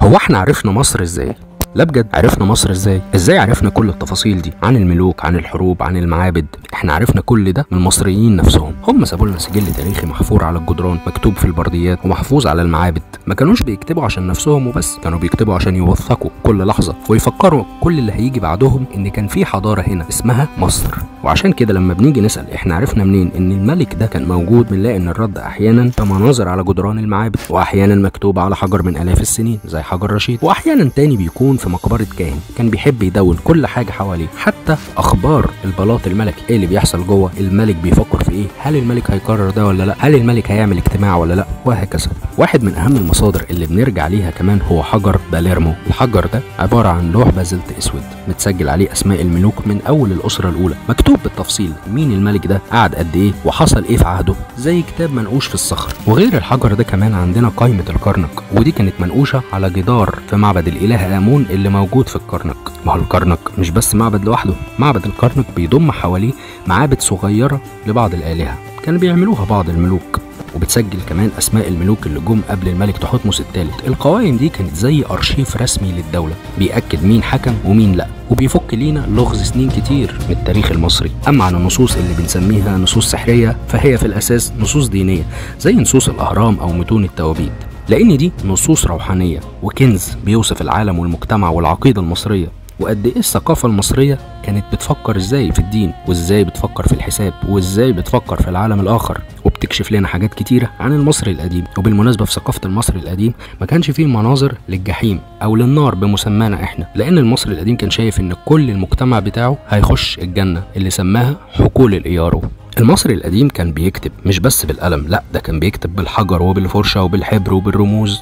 هو احنا عرفنا مصر ازاي؟ لا بجد، عرفنا مصر ازاي؟ عرفنا كل التفاصيل دي عن الملوك، عن الحروب، عن المعابد؟ احنا عرفنا كل ده من المصريين نفسهم. هم سابوا لنا سجل تاريخي محفور على الجدران، مكتوب في البرديات ومحفوظ على المعابد. ما كانوش بيكتبوا عشان نفسهم وبس، كانوا بيكتبوا عشان يوثقوا كل لحظة ويفكروا كل اللي هيجي بعدهم ان كان في حضارة هنا اسمها مصر. وعشان كده لما بنيجي نسأل احنا عرفنا منين ان الملك ده كان موجود، بنلاقي ان الرد احيانا بمناظر على جدران المعابد، واحيانا مكتوب على حجر من الاف السنين زي حجر رشيد، واحيانا تاني بيكون في مقبرة كاهن كان بيحب يدون كل حاجة حواليه، حتى اخبار البلاط الملكي، ايه اللي بيحصل جوه، الملك بيفكر في ايه، هل الملك هيقرر ده ولا لا، هل الملك هيعمل اجتماع ولا لا، وهكذا. واحد من اهم المصادر اللي بنرجع ليها كمان هو حجر باليرمو. الحجر ده عبارة عن لوح بازلت اسود متسجل عليه اسماء الملوك من اول الاسرة الاولى، مكتوب بالتفصيل مين الملك ده، قعد قد ايه، وحصل ايه في عهده، زي كتاب منقوش في الصخر. وغير الحجر ده كمان عندنا قائمة الكرنك، ودي كانت منقوشة على جدار في معبد الاله امون اللي موجود في الكرنك. ما هو الكرنك مش بس معبد لوحده، معبد الكرنك بيضم حواليه معابد صغيرة لبعض الآلهة كانوا بيعملوها بعض الملوك، وبتسجل كمان اسماء الملوك اللي جم قبل الملك تحتمس الثالث. القوائم دي كانت زي ارشيف رسمي للدوله، بيأكد مين حكم ومين لا، وبيفك لينا لغز سنين كتير من التاريخ المصري. اما عن النصوص اللي بنسميها نصوص سحريه، فهي في الاساس نصوص دينيه زي نصوص الاهرام او متون التوابيت، لان دي نصوص روحانيه وكنز بيوصف العالم والمجتمع والعقيده المصريه، وقد ايه الثقافة المصرية كانت بتفكر ازاي في الدين، وازاي بتفكر في الحساب، وازاي بتفكر في العالم الاخر، وبتكشف لنا حاجات كتيرة عن المصري القديم. وبالمناسبة في ثقافة المصري القديم ما كانش فيه مناظر للجحيم او للنار بمسمانا احنا، لان المصري القديم كان شايف ان كل المجتمع بتاعه هيخش الجنة اللي سماها حقول الايارو. المصري القديم كان بيكتب مش بس بالقلم، لا ده كان بيكتب بالحجر وبالفرشة وبالحبر وبالرموز،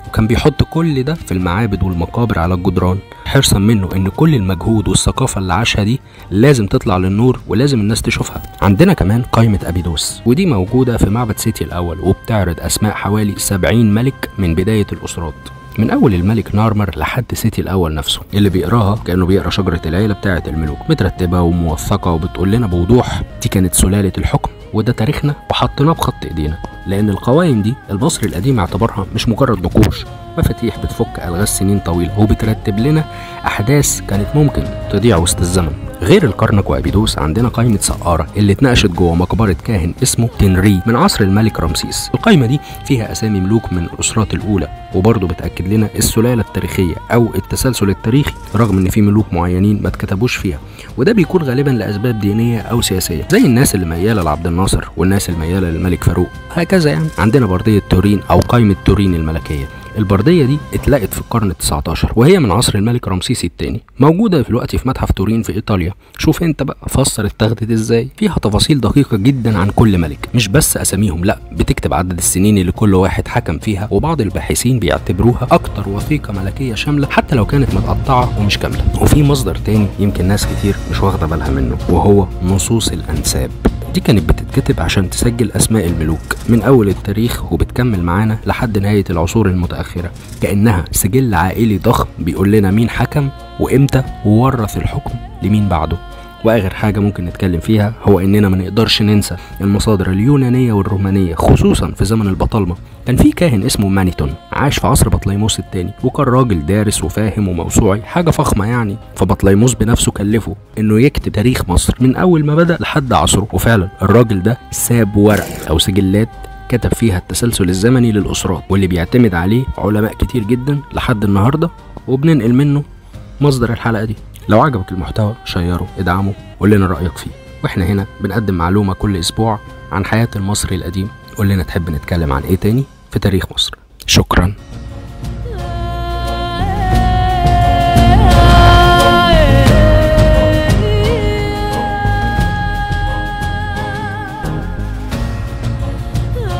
وكان بيحط كل ده في المعابد والمقابر على الجدران، حرصا منه ان كل المجهود والثقافة اللي عاشها دي لازم تطلع للنور ولازم الناس تشوفها. عندنا كمان قائمة ابيدوس، ودي موجودة في معبد سيتي الاول، وبتعرض اسماء حوالي 70 ملك من بداية الاسرات، من اول الملك نارمر لحد سيتي الاول نفسه. اللي بيقراها كانه بيقرا شجرة العيلة بتاعة الملوك، مترتبة وموثقة وبتقول لنا بوضوح دي كانت سلالة الحكم وده تاريخنا، وحطيناه بخط ايدينا. لان القوائم دي المصري القديم اعتبرها مش مجرد نقوش، مفاتيح بتفك الغاز سنين طويله، وبترتب لنا احداث كانت ممكن تضيع وسط الزمن. غير الكرنك وابيدوس عندنا قائمه سقاره اللي اتناقشت جوه مقبره كاهن اسمه تنري من عصر الملك رمسيس. القائمه دي فيها اسامي ملوك من الاسرات الاولى، وبرضه بتاكد لنا السلاله التاريخيه او التسلسل التاريخي، رغم ان في ملوك معينين ما اتكتبوش فيها، وده بيكون غالبا لاسباب دينيه او سياسيه، زي الناس اللي مياله لعبد الناصر والناس اللي مياله للملك فاروق، هكذا يعني. عندنا برديه تورين او قائمه تورين الملكيه. البرديه دي اتلقت في القرن ال19 وهي من عصر الملك رمسيس الثاني، موجوده دلوقتي في متحف تورين في ايطاليا. شوف انت بقى فسر اتاخدت ازاي، فيها تفاصيل دقيقه جدا عن كل ملك، مش بس اساميهم، لا بتكتب عدد السنين اللي كل واحد حكم فيها، وبعض الباحثين بيعتبروها اكتر وثيقه ملكيه شامله حتى لو كانت متقطعه ومش كامله. وفي مصدر تاني يمكن ناس كتير مش واخده بالها منه، وهو نصوص الانساب. دي كانت بتتكتب عشان تسجل اسماء الملوك من اول التاريخ وبتكمل معانا لحد نهايه العصور المتاخره، كانها سجل عائلي ضخم بيقول لنا مين حكم وامتى وورث الحكم لمين بعده. واخر حاجه ممكن نتكلم فيها هو اننا ما نقدرش ننسى المصادر اليونانيه والرومانيه، خصوصا في زمن البطالمه. كان في كاهن اسمه مانيتون عاش في عصر بطليموس الثاني، وكان راجل دارس وفاهم وموسوعي، حاجه فخمه يعني. فبطليموس بنفسه كلفه انه يكتب تاريخ مصر من اول ما بدا لحد عصره، وفعلا الراجل ده ساب ورق او سجلات كتب فيها التسلسل الزمني للاسرات، واللي بيعتمد عليه علماء كتير جدا لحد النهارده، وبننقل منه مصدر الحلقه دي. لو عجبك المحتوى شيره، ادعمه، قول لنا رأيك فيه. واحنا هنا بنقدم معلومة كل اسبوع عن حياة المصري القديم. قول لنا تحب نتكلم عن ايه تاني في تاريخ مصر. شكرا.